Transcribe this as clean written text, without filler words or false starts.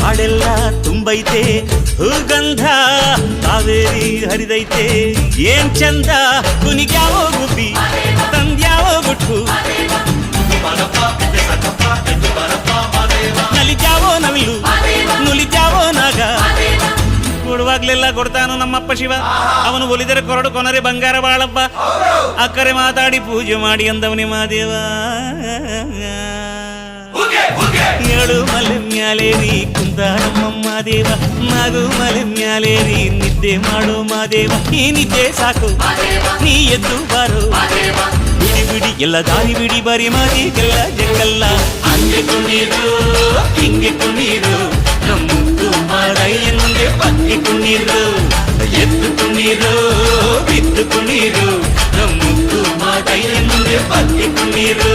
ಕಾಡೆಲ್ಲ ತುಂಬೈತೆ ಹೂಗಂಧ ಕಾವೇರಿ ಹರಿದೈತೆ ಏನ್ ಚಂದ ಕುನಿಗ್ಯಾವೋ ಗುಬ್ಬಿ ತಂದ್ಯಾವೋ ಗುಟ್ಟು ನಲಿದ್ಯಾವೋ ನವಿಲು ನುಲಿದ್ಯಾವೋ ನಾಗ ಕೊಡುವಾಗ್ಲೆಲ್ಲ ಕೊಡ್ತಾನು ನಮ್ಮಪ್ಪ ಶಿವ ಅವನು ಒಲಿದರೆ ಕೊರಡು ಕೊನರೆ ಬಂಗಾರ ಬಾಳಪ್ಪ ಅಕ್ಕರೆ ಮಾತಾಡಿ ಪೂಜೆ ಮಾಡಿ ಅಂದವನೇ ಮಾದೇವ ಏಳು ಮಲೆ ಮ್ಯಾಲೇರಿ ಕುಂದ ನಮ್ಮಮ್ಮ ದೇವ ನಾಗು ಮಲೆ ಮ್ಯಾಲೇರಿ ನಿದ್ದೆ ಮಾಡೋ ಮಾದೇವ ಈ ನಿದ್ದೆ ಸಾಕು ನೀ ಎದ್ದು ಬಾರೋ ಬಿಡಿ ಬಿಡಿ ಎಲ್ಲ ದಾರಿ ಬಿಡಿ ಬರಿ ಮಾದಿಗೆಲ್ಲ ಜಂಗಲ್ಲ ಹಂಗೆ ಕುಣೀರು ಹಿಂಗೆ ಕುಣೀರು ನಮ್ಮುತ್ತು ಮಾರಯ್ಯನಿಗೆ ಪಕ್ಕೆ ಕುಣೀರು ಎದ್ದು ಕುಣೀರು ಬಿದ್ದು ಕುಣೀರು ನಮ್ಮುತ್ತು ಮಾರಯ್ಯನಿಗೆ ಪಕ್ಕೆ ಕುಣೀರು